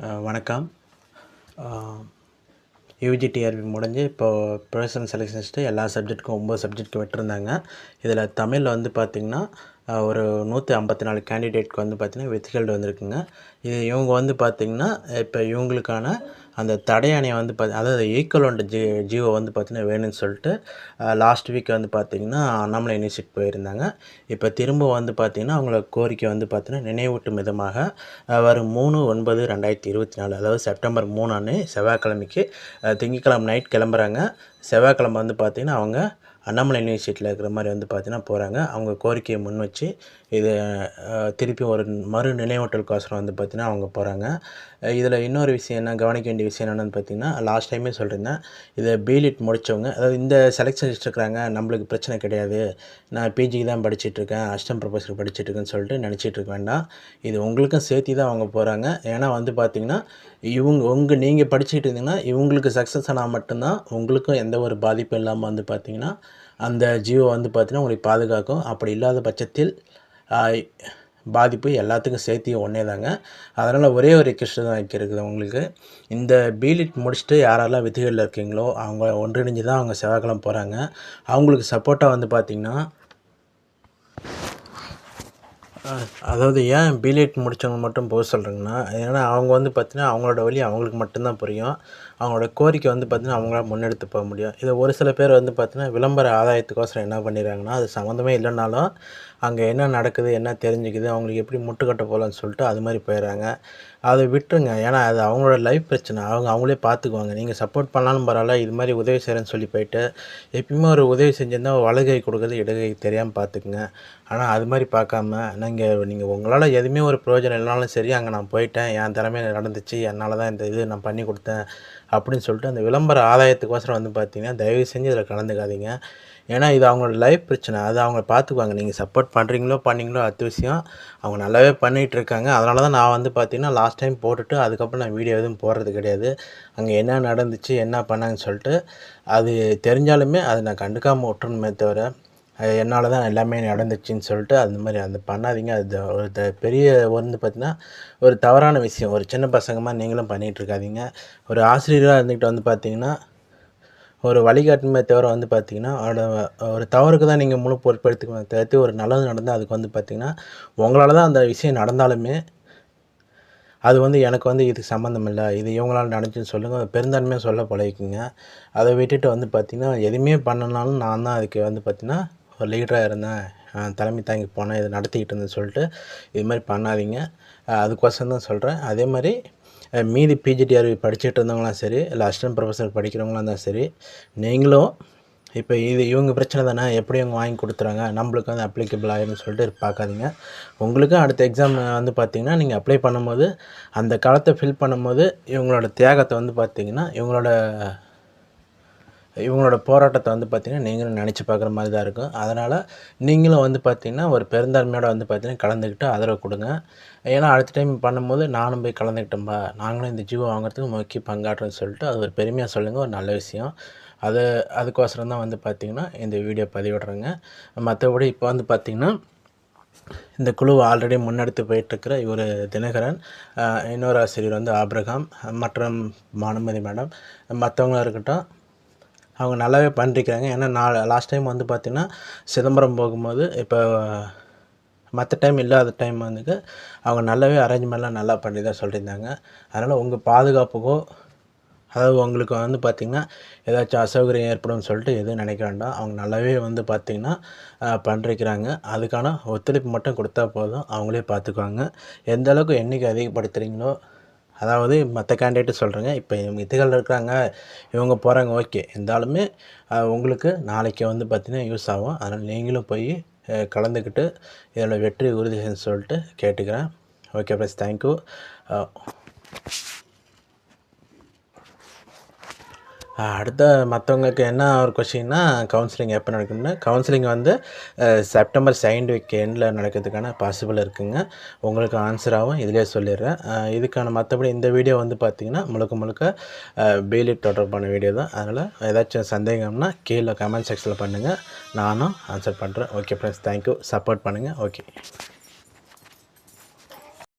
வணக்கம். யூஜிடிஆர்பி முடிஞ்சு இப்போது ப்ரொஃபஷனல் செலெக்ஷன் லிஸ்ட்டு எல்லா சப்ஜெக்ட்டுக்கும் 9 சப்ஜெக்ட்டுக்கு விட்டுருந்தாங்க. இதில் தமிழில் வந்து பார்த்திங்கன்னா ஒரு 154 கேண்டிடேட்க்கு வந்து பார்த்திங்கன்னா வித்ஹெல்டு வந்திருக்குங்க. இவங்க வந்து பார்த்திங்கன்னா இப்போ இவங்களுக்கான அந்த தடையாணையை வந்து அதாவது ஈக்குவலண்ட் ஜியோ வந்து பார்த்திங்கன்னா வேணும்னு சொல்லிட்டு லாஸ்ட் வீக் வந்து பார்த்திங்கன்னா அண்ணாமலை யூனிவர்சிட்டி போயிருந்தாங்க. இப்போ திரும்ப வந்து பார்த்திங்கன்னா அவங்கள கோரிக்கை வந்து பார்த்திங்கன்னா நினைவூட்டும் விதமாக வரும் 3/9/2024 அதாவது செப்டம்பர் 3 அன்று செவ்வாய்க்கிழமைக்கு திங்கட்கிழமை நைட் கிளம்புறாங்க. செவ்வாய்க்கிழமை வந்து பார்த்திங்கன்னா அவங்க அண்ணாமலை யூனிவர்சிட்டியில் இருக்கிற மாதிரி வந்து பார்த்திங்கன்னா போகிறாங்க. அவங்க கோரிக்கையை முன் வச்சு இது திருப்பி ஒரு மறு நினைவூட்டலுக்கோசரம் வந்து பார்த்திங்கன்னா அவங்க போகிறாங்க. இதில் இன்னொரு விஷயம் என்ன கவனிக்க வேண்டிய விஷயம் என்னென்னு பார்த்திங்கன்னா, லாஸ்ட் டைமே சொல்லியிருந்தேன், இதை பிலிட் முடித்தவங்க அதாவது இந்த செலெக்ஷன் லிஸ்ட் இருக்கிறாங்க, நம்மளுக்கு பிரச்சனை கிடையாது, நான் பிஜிக்கு தான் படிச்சுட்ருக்கேன், அசிஸ்டன்ட் ப்ரொஃபஸர் படிச்சுட்ருக்கேன்னு சொல்லிட்டு நினச்சிட்டு இருக்க வேண்டாம். இது உங்களுக்கும் சேர்த்து தான் அவங்க போகிறாங்க. ஏன்னா வந்து பார்த்திங்கன்னா நீங்கள் படிச்சுக்கிட்டு இருந்தீங்கன்னா இவங்களுக்கு சக்ஸஸ் ஆனால் மட்டும்தான் உங்களுக்கும் எந்த ஒரு பாதிப்பும் இல்லாமல் வந்து பார்த்திங்கன்னா அந்த ஜியோ வந்து பார்த்திங்கன்னா உங்களுக்கு பாதுகாக்கும். அப்படி இல்லாத பட்சத்தில் பாதிப்பு எல்லாத்துக்கும் சேர்த்து ஒன்றே தாங்க. அதனால் ஒரே ஒரு ரிக்வெஸ்ட் தான் வைக்கிறது உங்களுக்கு, இந்த பிலிட் முடிச்சுட்டு யாரெல்லாம் விதிகளில் இருக்கீங்களோ அவங்க ஒன்றிணைஞ்சு தான் அவங்க செவ்வாய்க்கிழமை போகிறாங்க. அவங்களுக்கு சப்போர்ட்டாக வந்து பார்த்திங்கன்னா அதாவது ஏன் பிலிட் முடித்தவங்க மட்டும் போக சொல்கிறேங்கன்னா, ஏன்னா அவங்க வந்து பார்த்திங்கன்னா அவங்களோட வழி அவங்களுக்கு மட்டும்தான் புரியும். அவங்களோட கோரிக்கை வந்து பார்த்திங்கன்னா அவங்களால முன்னெடுத்து போக முடியும். இதை ஒரு சில பேர் வந்து பார்த்திங்கன்னா விளம்பர ஆதாயத்துக்கோசரம் என்ன பண்ணிடுறாங்கன்னா, அது சம்மந்தமே இல்லைனாலும் அங்கே என்ன நடக்குது என்ன தெரிஞ்சுக்குது அவங்களுக்கு எப்படி முட்டுக்கட்ட போகலான்னு சொல்லிட்டு அது மாதிரி போயிடுறாங்க. அதை விட்டுருங்க. ஏன்னா அது அவங்களோட லைஃப் பிரச்சனை, அவங்களே பார்த்துக்குவாங்க. நீங்கள் சப்போர்ட் பண்ணாலும் பரவாயில்ல, இது மாதிரி உதவி செய்கிறேன்னு சொல்லி போயிட்டு எப்பயுமே ஒரு உதவி செஞ்சிருந்தால் வலகை கொடுக்குறது இடகை தெரியாமல் பார்த்துக்குங்க. ஆனால் அது மாதிரி பார்க்காம நீங்கள் உங்களால் எதுவுமே ஒரு பிரயோஜனம் இல்லைனாலும் சரி, அங்கே நான் போயிட்டேன், என் திறமை நடந்துச்சு, என்னால் தான் இந்த இது நான் பண்ணி கொடுத்தேன் அப்படின்னு சொல்லிட்டு அந்த விளம்பர ஆதாயத்துக்கோசரம் வந்து பார்த்திங்கன்னா தயவு செஞ்சு இதில் கலந்துக்காதீங்க. ஏன்னா இது அவங்களோட லைஃப் பிரச்சனை, அது அவங்க பார்த்துக்குவாங்க. நீங்கள் சப்போர்ட் பண்ணுறீங்களோ பண்ணீங்களோ அடுத்த விஷயம், அவங்க நல்லாவே பண்ணிகிட்ருக்காங்க. அதனால தான் நான் வந்து பார்த்திங்கன்னா லாஸ்ட் டைம் போட்டுட்டு அதுக்கப்புறம் நான் வீடியோ எதுவும் போடுறது கிடையாது. அங்கே என்ன நடந்துச்சு என்ன பண்ணாங்கன்னு சொல்லிட்டு அது தெரிஞ்சாலுமே அதை நான் கண்டுக்காமல் விட்டுறணுமே தவிர, என்னால் தான் எல்லாமே நடந்துச்சுன்னு சொல்லிட்டு அந்த மாதிரி அந்த பண்ணாதீங்க. அது ஒரு பெரிய வந்து பார்த்திங்கன்னா ஒரு தவறான விஷயம். ஒரு சின்ன பசங்கமாக நீங்களும் பண்ணிகிட்ருக்காதீங்க. ஒரு ஆசிரியராக இருந்துக்கிட்டு வந்து பார்த்திங்கன்னா ஒரு வழிகாட்டுமே தவிர வந்து பார்த்திங்கன்னா ஒரு தவறுக்கு தான் நீங்கள் முழு பொறுப்பெடுத்துக்கணும் தவிர்த்து ஒரு நல்லது நடந்தால் அதுக்கு வந்து பார்த்திங்கன்னா உங்களால் தான் அந்த விஷயம் நடந்தாலுமே அது வந்து எனக்கு வந்து இதுக்கு சம்மந்தம் இல்லை, இது இவங்களால் நடந்துச்சுன்னு சொல்லுங்கள், பெருந்தன்மையாக சொல்ல பழகிக்குங்க. அதை விட்டுட்டு வந்து பார்த்திங்கன்னா எதுவுமே பண்ணனாலும் நான் தான் அதுக்கு வந்து பார்த்திங்கன்னா ஒரு லீடராக இருந்தேன், தலைமை தாங்கி போனேன், இதை நடத்திக்கிட்டு இருந்தேன்னு சொல்லிட்டு இது மாதிரி பண்ணாதீங்க. அதுக்கோசரம் தான் சொல்கிறேன். அதே மாதிரி மீதி பிஜிடிஆர்பி படிச்சுட்டு இருந்தவங்களாம் சரி, இல்லை அசிஸ்டன்ட் ப்ரொஃபஸர் படிக்கிறவங்களாம் இருந்தால் சரி, நீங்களும் இப்போ இவங்க பிரச்சனை தானே எப்படி இவங்க வாங்கி கொடுத்துறாங்க நம்மளுக்கு வந்து அப்ளிகபிள் ஆகிடும்னு சொல்லிட்டு பார்க்காதீங்க. உங்களுக்கும் அடுத்த எக்ஸாம் வந்து பார்த்திங்கன்னா நீங்கள் அப்ளை பண்ணும்போது அந்த காலத்தை ஃபில் பண்ணும்போது இவங்களோட தியாகத்தை வந்து பார்த்திங்கன்னா இவங்களோட போராட்டத்தை வந்து பார்த்திங்கன்னா நீங்களும் நினச்சி பார்க்குற மாதிரி தான் இருக்கும். அதனால் நீங்களும் வந்து பார்த்திங்கன்னா ஒரு பெருந்தன்மையோடு வந்து பார்த்திங்கன்னா கலந்துக்கிட்டு ஆதரவு கொடுங்க. ஏன்னா அடுத்த டைம் பண்ணும்போது நானும் போய் கலந்துக்கிட்டோம்பா, நாங்களும் இந்த ஜியோ வாங்குறதுக்கு முக்கிய பங்காற்றுன்னு சொல்லிட்டு அது ஒரு பெருமையாக சொல்லுங்கள், ஒரு நல்ல விஷயம். அதுக்கோசரம் தான் வந்து பார்த்திங்கன்னா இந்த வீடியோ பதிவிடுறேங்க. மற்றபடி இப்போ வந்து பார்த்திங்கன்னா இந்த குழு ஆல்ரெடி முன்னெடுத்து போயிட்டுருக்கிற இவர் தினகரன், இன்னொரு ஆசிரியர் வந்து ஆப்ரஹாம் மற்றும் பானுமதி மேடம், மற்றவங்களாக இருக்கட்டும் அவங்க நல்லாவே பண்ணிருக்கிறாங்க. ஏன்னா லாஸ்ட் டைம் வந்து பார்த்திங்கன்னா சிதம்பரம் போகும்போது இப்போ மற்ற டைம் இல்லாத டைம் வந்துட்டு அவங்க நல்லாவே அரேஞ்ச்மெண்ட்லாம் நல்லா பண்ணி தான் சொல்லியிருந்தாங்க. அதனால் உங்கள் பாதுகாப்புக்கோ அதாவது உங்களுக்கு வந்து பார்த்திங்கன்னா ஏதாச்சும் அசௌகரியம் ஏற்படும்னு சொல்லிட்டு எதுவும் நினைக்க வேண்டாம். அவங்க நல்லாவே வந்து பார்த்திங்கன்னா பண்ணிருக்கிறாங்க. அதுக்கான ஒத்துழைப்பு மட்டும் கொடுத்தா போதும், அவங்களே பார்த்துக்குவாங்க. எந்த அளவுக்கு எண்ணிக்கை அதிகப்படுத்துகிறீங்களோ, அதாவது மற்ற கேண்டிடேட்டு சொல்கிறேங்க, இப்போ வித்துகள் இருக்கிறாங்க இவங்க போகிறாங்க ஓகே, இருந்தாலுமே உங்களுக்கு நாளைக்கு வந்து பார்த்திங்கன்னா யூஸ் ஆகும். அதனால் நீங்களும் போய் கலந்துக்கிட்டு இதோட வெற்றி உறுதி செய்யணும்னு சொல்லிட்டு கேட்டுக்கிறேன். Okay plus thank you. அடுத்த மற்றவங்களுக்கு என்ன ஒரு கொஷின்னா கவுன்சிலிங் எப்போ நடக்குதுன்னா, கவுன்சிலிங் வந்து செப்டம்பர் செகண்ட் வீக் எண்டில் நடக்கிறதுக்கான பாசிபிள் இருக்குதுங்க. உங்களுக்கு ஆன்சராகவும் இதிலே சொல்லிடுறேன். இதுக்கான மற்றபடி இந்த வீடியோ வந்து பார்த்திங்கன்னா முழுக்க பிலிட் தொடர்பான வீடியோ தான். அதனால் ஏதாச்சும் சந்தேகம்னா கீழே கமெண்ட் செக்ஷனில் பண்ணுங்கள், நானும் ஆன்சர் பண்ணுறேன். Okay friends, thank you. சப்போர்ட் பண்ணுங்கள். ஓகே.